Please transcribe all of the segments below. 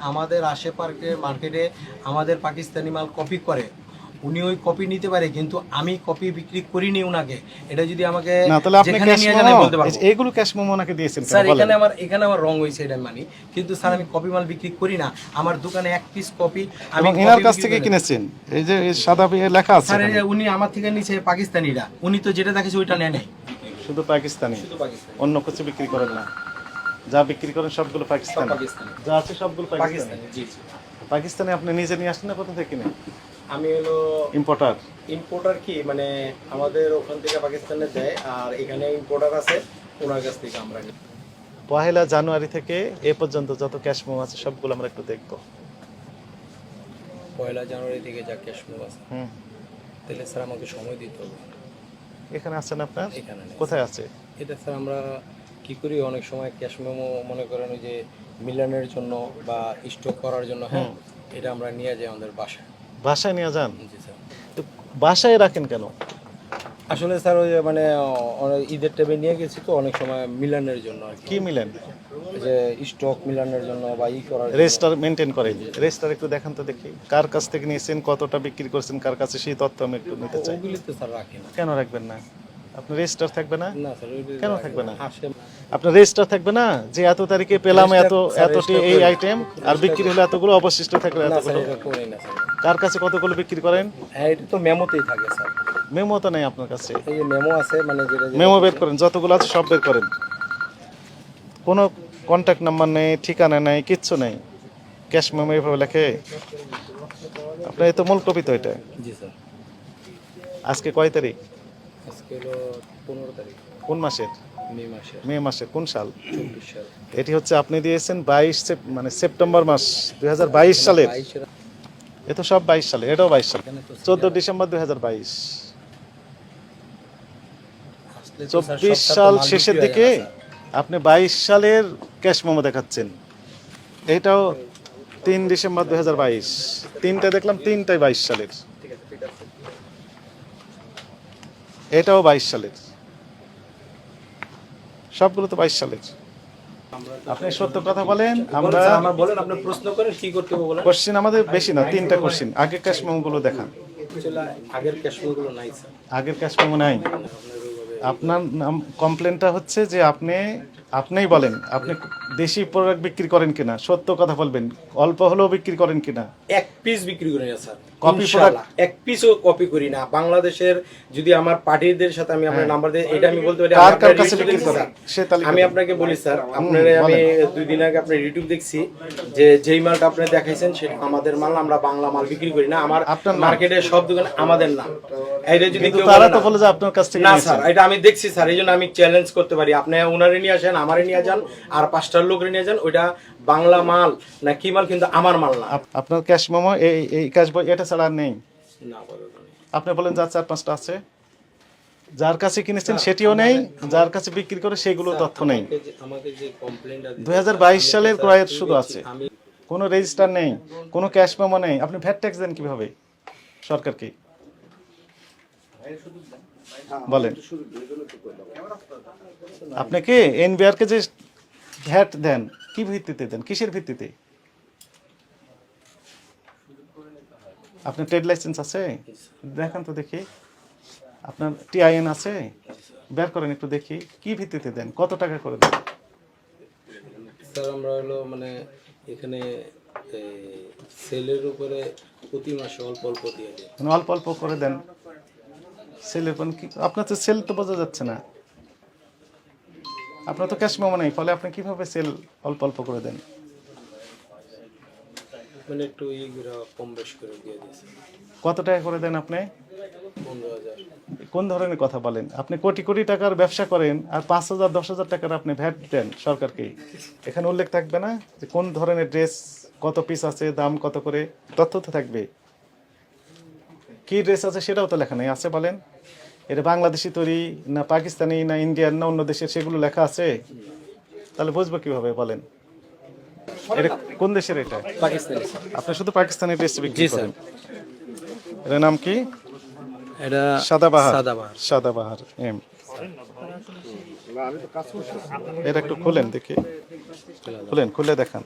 আমাদের আশেপাশের মার্কেটে আমাদের পাকিস্তানি মাল কপি করে, উনি ওই কপি নিতে পারে, কিন্তু আমি কপি বিক্রি করিনি উনাকে। এটা যদি আমাকে না তাহলে আপনি যেখানে ক্যাশ নিয়ে মেমো যান আমি বলতে পারবো। এইগুলো ক্যাশ মেমো ওনাকে দিয়েছেন কেন স্যার বলেন? এখানে আমার রং হয়েছে, এটা মানি, কিন্তু স্যার আমি কপি মাল বিক্রি করি না। আমার দোকানে এক পিস কপি আমি এবং এনার কাছ থেকে কিনেছেন, এই যে এই সাদা লেখা আছে স্যার এখানে। উনি আমার থেকে নিচে পাকিস্তানিরা, উনি তো যেটা দেখেছে ওইটা নেয় নাই। শুধু পাকিস্তানি, শুধু পাকিস্তানি, অন্য কিছু বিক্রি করেন না? যা বিক্রি করেন সবগুলো সব পাকিস্তানি, পাকিস্তানি, যা আছে সবগুলো পাকিস্তানি। পাকিস্তানি, জি জি। পাকিস্তানি আপনি নিজে নিয়ে আসেন না কোথা থেকে কিনে? আমি হলো ইম্পোর্টার। ইম্পোর্টার, কি মানে আমাদের ওখান থেকে পাকিস্তানে দেয়, আর এখানে ইম্পোর্টার আছে, ওনার কাছ থেকে আমরা নিই। 1 জানুয়ারি থেকে এ পর্যন্ত যত ক্যাশ মেমো আছে সবগুলো আমরা একটু দেখবো। 1 জানুয়ারি থেকে যা ক্যাশ মেমো আছে, হুম, তাহলে স্যার আমাকে সময় দিতে হবে। এখানে আছেন আপনার? এখানে নেই। কোথায় আছে? এটা স্যার আমরা কি করি, অনেক সময় ক্যাশ মেমো মনে করেন ওই যে মিলানের জন্য বা স্টক করার জন্য, হ্যাঁ, এটা আমরা নিয়ে যাই আমাদের বাসায়। বাসায় নিয়ে যান? জি স্যার। তো বাসায় রাখেন কেন? আসলে স্যার ওই যে মানে ঈদের টাইমে নিয়ে গেছি তো, অনেক সময় মিলানের জন্য আর কি মিলেন? ওই যে স্টক মিলানের জন্য বা করার জন্য। রেজিস্টার মেনটেন করেন? রেজিস্টার একটু দেখান তো দেখি, কার কাছ থেকে নিয়েছেন, কতটা বিক্রি করছেন, কার কাছে, সেই তথ্য আমি একটু নিতে চাই। ওগুলি তো স্যার রাখি না। কেন রাখবেন না? আপনার রেজিস্টার থাকবে না? না স্যার, ওইগুলি কেন রাখি থাকবে না? আসে। আপনার রেজিস্টার থাকবে না যে এত তারিখে পেলাম এত এতটি এই register আইটেম, আর বিক্রি হলে এতগুলো, অবশিষ্ট থাকলে না স্যার, এতগুলো? এটা করি না স্যার। কার কাছে কতগুলো বিক্রি করেন? হ্যাঁ, এটা তো মেমোতেই থাকে স্যার। মেমো তো নেই আপনার কাছে? এই যে মেমো আছে, মানে যেটা মেমো বের করেন, যতগুলো আছে সব বের করেন। কোনো কন্ট্যাক্ট নাম্বার নেই, ঠিকানা নেই, কিচ্ছু নেই, ক্যাশ মেমো এভাবে লেখে? আপনার এই তো মূল কপি তো এটা। জি স্যার। আজকে কয় তারিখ? আজকে হলো 15 তারিখ, কোন মাসের? মে মাসের মে মাসের কোন সাল? 24 সাল। এটি হচ্ছে আপনি দিয়েছেন 22 মানে সেপ্টেম্বর মাস 2022 সালের। 22 এ তো সব 22 সালে, এটাও 22 সাল। এখানে তো 14 ডিসেম্বর 2022। আসলে তো স্যার 24 সবটা তো সাল মাল শেষের বিক্রি হয়ে দিকে যায় না স্যার। আপনি 22 সালের ক্যাশ মেমো দেখাচ্ছেন। এইটাও 3 ডিসেম্বর 2022। তিনটা দেখলাম, তিনটাই 22 সালের। এটাও 22 সালের, সবগুলো তো 22 সালের। আপনি সত্য কথা বলেন। আমরা স্যার, আমার বলেন, আপনি প্রশ্ন করেন, কি করতে হবে বলেন। কোশ্চিন আমাদের বেশি না, 3টা কোশ্চিন। আগে ক্যাশ মেমো গুলো দেখান। আসলে আগের ক্যাশগুলো নাই স্যার। আগের ক্যাশ মেমো নাই। আপনার নাম কমপ্লেনটা হচ্ছে যে আপনিই বলেন আপনি দেশি প্রোডাক্ট বিক্রি করেন কিনা, সত্য কথা বলবেন। অল্প হলেও বিক্রি করেন কিনা? এক পিস বিক্রি করি না স্যার, কপি ইনশাআল্লাহ এক পিসও কপি করি না। বাংলাদেশের যদি আমার পার্টিদের সাথে আমি আপনার নাম্বার দিই, এটা আমি বলতে পারি। কার আমি কার আপনার কাছে YouTube বিক্রি দেখছি করেন স্যার। সে তালিকা আমি দিন। আপনাকে বলি স্যার, আপনার আমি 2 দিন আগে আপনার ইউটিউব দেখছি, যে যেই মালটা আপনি দেখাইছেন সেটা আমাদের মাল, আমরা বাংলা মাল বিক্রি করি না। আমার আপনার নাম? মার্কেটের সব দোকানে আমাদের না। এটা যদি কিন্তু কেউ তারা বলে তো না, বলে যে আপনার কাছ থেকে না নিয়েছেন। স্যার, এটা আমি দেখছি স্যার, এই জন্য আমি চ্যালেঞ্জ করতে পারি। আপনি ওনারে নিয়ে আসেন, আমারে নিয়ে যান, আর 5টার লোকরে নিয়ে যান, ওইটা বাংলা মাল না কি মাল, কিন্তু আমার মাল না। আপনার ক্যাশ মেমো এই ক্যাশ বই এটা ছাড়া আর নেই? না বলেন। আপনি বলেন যা 4-5টা আছে, যার কাছে কিনেছেন সেটিও নেই, যার কাছে বিক্রি করে সেগুলো তথ্য নেই। আমাকে যে কমপ্লেইনটা 2022 সালের ক্রয়ের শুধু আছে, আমি কোনো রেজিস্টার নেই, কোনো ক্যাশ মেমো নেই। আপনি ভ্যাট ট্যাক্স দেন কিভাবে সরকারকে বলেন? আপনাকে এনবিআর কে যে ভ্যাট দেন, কি ভিত্তিতে দেন, কিসের ভিত্তিতে? আপনার ট্রেড লাইসেন্স আছে? দেখান তো দেখি। আপনার টিআইএন আছে? বের করেন একটু দেখি, কি ভিত্তিতে দেন, কত টাকা করে দেন? স্যার আমরা হলো মানে এখানে সেলের উপরে প্রতি মাসে অল্প অল্প দিয়ে দিই। মানে অল্প অল্প করে দেন সেলের পর কি? আপনার তো সেল তো বোঝা যাচ্ছে না, আপনার তো ক্যাশ মেমো নেই, ফলে আপনি কিভাবে সেল অল্প অল্প করে দেন? মানে একটু ইগুলো কম বেশ করে দিয়ে দিয়েছে। কত টাকা করে দেন আপনি? 15,000। কোন ধরনের কথা বলেন? আপনি কোটি কোটি টাকার ব্যবসা করেন, আর 5,000-10,000 টাকার আপনি ভ্যাট দেন সরকারকে। এখানে উল্লেখ থাকবে না যে কোন ধরনের ড্রেস, কত পিস আছে, দাম কত করে? তথ্য তো থাকবে। কি ড্রেস আছে সেটাও তো লেখা নেই, আছে বলেন? এটা বাংলাদেশি তৈরি না পাকিস্তানি না ইন্ডিয়ান না অন্য দেশের, সেগুলো লেখা আছে? তাহলে বুঝবো কিভাবে বলেন? এটা কোন দেশের? এটা পাকিস্তানি। আপনি শুধু পাকিস্তানি ড্রেস বিক্রি জি স্যার। করেন? এর নাম কি? এটা সাদাবাহার। সাদাবাহার। সাদাবাহার এম। এটা একটু খুলেন দেখি, খুলে দেখান।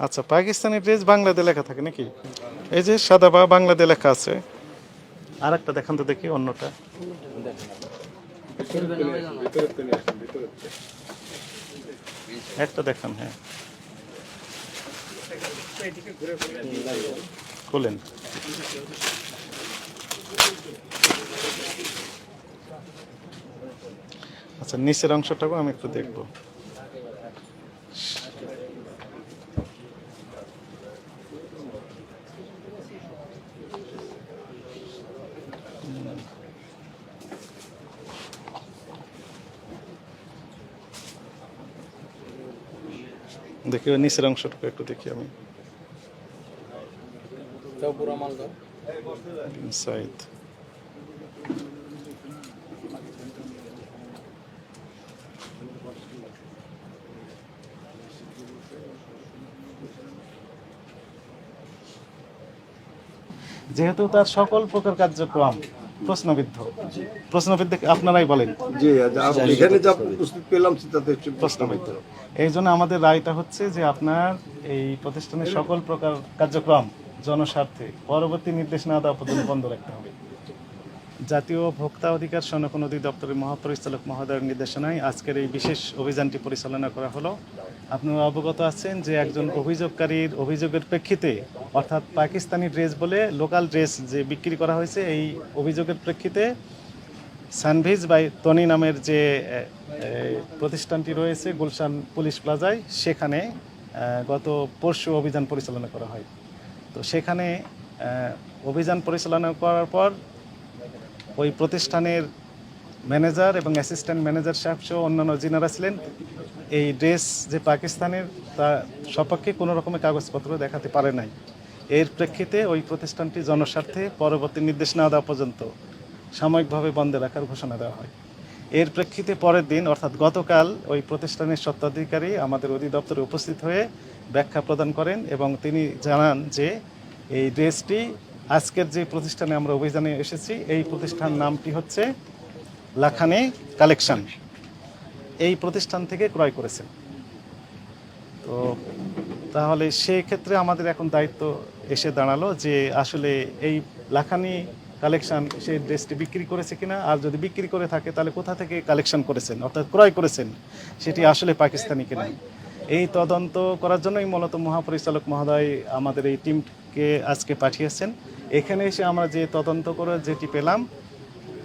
আচ্ছা, পাকিস্তানি ড্রেস বাংলাতে লেখা থাকে নাকি? এই যে সাদা বা বাংলাতে লেখা আছে। আর একটা দেখান তো দেখি, অন্যটা। একটা দেখান, হ্যাঁ খোলেন। আচ্ছা, নিচের অংশটাও আমি একটু দেখবো। দেখি ওই নিচের অংশটুকু একটু দেখি আমি। সাইদ যেহেতু তার সকল প্রকার কার্যক্রম প্রশ্নবিদ্ধ, আপনারাই বলেন জি, এখানে যা প্রস্তুত পেলাম তাতে প্রশ্নবিদ্ধ। এই জন্য আমাদের রায়টা হচ্ছে যে আপনার এই প্রতিষ্ঠানের সকল প্রকার কার্যক্রম জনস্বার্থে পরবর্তী নির্দেশ না দেওয়া পর্যন্ত বন্ধ রাখতে হবে। জাতীয় ভোক্তা অধিকার সংরক্ষণ অধিদপ্তরের মহাপরিচালক মহোদয়ের নির্দেশনায় আজকের এই বিশেষ অভিযানটি পরিচালনা করা হলো। আপনারা অবগত আছেন যে একজন অভিযোগকারীর অভিযোগের প্রেক্ষিতে, অর্থাৎ পাকিস্তানি ড্রেস বলে লোকাল ড্রেস যে বিক্রি করা হয়েছে, এই অভিযোগের প্রেক্ষিতে সানভিজ বাই তনি নামের যে প্রতিষ্ঠানটি রয়েছে গুলশান পুলিশ প্লাজায়, সেখানে গত পরশু অভিযান পরিচালনা করা হয়। তো সেখানে অভিযান পরিচালনা করার পর ওই প্রতিষ্ঠানের ম্যানেজার এবং অ্যাসিস্ট্যান্ট ম্যানেজার সাহেব সহ অন্যান্য যিনারা ছিলেন, এই ড্রেস যে পাকিস্তানের তা সপক্ষে কোনো রকমের কাগজপত্র দেখাতে পারে নাই। এর প্রেক্ষিতে ওই প্রতিষ্ঠানটি জনস্বার্থে পরবর্তী নির্দেশ না দেওয়া পর্যন্ত সাময়িকভাবে বন্ধ রাখার ঘোষণা দেওয়া হয়। এর প্রেক্ষিতে পরের দিন অর্থাৎ গতকাল ওই প্রতিষ্ঠানের স্বত্বাধিকারী আমাদের অধিদপ্তরে উপস্থিত হয়ে ব্যাখ্যা প্রদান করেন এবং তিনি জানান যে এই ড্রেসটি আজকের যে প্রতিষ্ঠানে আমরা অভিযানে এসেছি, এই প্রতিষ্ঠান নামটি হচ্ছে লাখানি কালেকশন, এই প্রতিষ্ঠান থেকে ক্রয় করেছেন। তো তাহলে সেই ক্ষেত্রে আমাদের এখন দায়িত্ব এসে দাঁড়ালো যে আসলে এই লাখানি কালেকশন সেই ড্রেসটি বিক্রি করেছে কিনা, আর যদি বিক্রি করে থাকে তাহলে কোথা থেকে কালেকশন করেছেন অর্থাৎ ক্রয় করেছেন, সেটি আসলে পাকিস্তানি কিনা। এই তদন্ত করার জন্যই মূলত মহাপরিচালক মহোদয় আমাদের এই টিমকে আজকে পাঠিয়েছেন। এখানে এসে আমরা যে তদন্ত করে যেটি পেলাম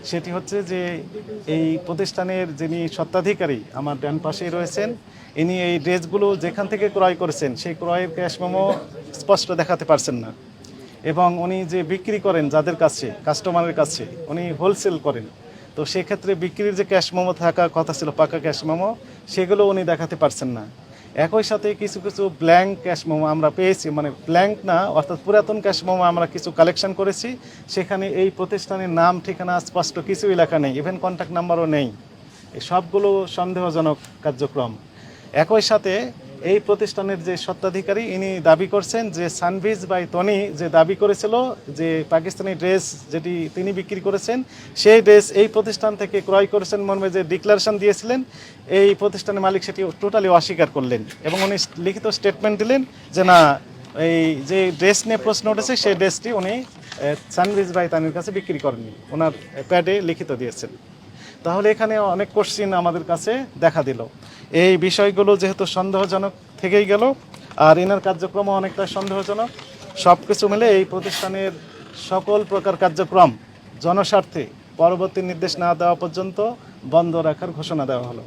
সেটি হচ্ছে যে এই প্রতিষ্ঠানের যিনি স্বত্বাধিকারী আমার ডান পাশেই রয়েছেন, ইনি এই ড্রেসগুলো যেখান থেকে ক্রয় করেছেন সেই ক্রয়ের ক্যাশ মেমো স্পষ্ট দেখাতে পারছেন না, এবং উনি যে বিক্রি করেন যাদের কাছে, কাস্টমারের কাছে উনি হোলসেল করেন, তো সেক্ষেত্রে বিক্রির যে ক্যাশ মেমো থাকার কথা ছিল পাকা ক্যাশ মেমো, সেগুলো উনি দেখাতে পারছেন না। একই সাথে কিছু কিছু ব্ল্যাঙ্ক ক্যাশ মেমো আমরা পেয়েছি, মানে ব্ল্যাঙ্ক না অর্থাৎ পুরাতন ক্যাশ মেমো আমরা কিছু কালেকশন করেছি, সেখানে এই প্রতিষ্ঠানের নাম ঠিকানা স্পষ্ট কিছুই লেখা নেই, ইভেন কন্ট্যাক্ট নাম্বারও নেই। এই সবগুলো সন্দেহজনক কার্যক্রম। একই সাথে এই প্রতিষ্ঠানের যে স্বত্বাধিকারী ইনি দাবি করছেন যে সানভিজ বাই তনি যে দাবি করেছিল যে পাকিস্তানি ড্রেস যেটি তিনি বিক্রি করেছেন, সেই ড্রেস এই প্রতিষ্ঠান থেকে ক্রয় করেছেন মর্মে যে ডিক্লারেশন দিয়েছিলেন, এই প্রতিষ্ঠানের মালিক সেটি টোটালি অস্বীকার করলেন এবং উনি লিখিত স্টেটমেন্ট দিলেন যে না, এই যে ড্রেস নিয়ে প্রশ্ন উঠেছে সেই ড্রেসটি উনি সানভিজ বাই তানির কাছে বিক্রি করেননি, ওনার প্যাডে লিখিত দিয়েছেন। তাহলে এখানে অনেক কোশ্চিন আমাদের কাছে দেখা দিল। এই বিষয়গুলো যেহেতু সন্দেহজনক থেকেই গেল, আর এনার কার্যক্রম অনেকটা সন্দেহজনক, সব কিছু মিলে এই প্রতিষ্ঠানের সকল প্রকার কার্যক্রম জনস্বার্থে পরবর্তী নির্দেশ না দেওয়া পর্যন্ত বন্ধ রাখার ঘোষণা দেওয়া হলো।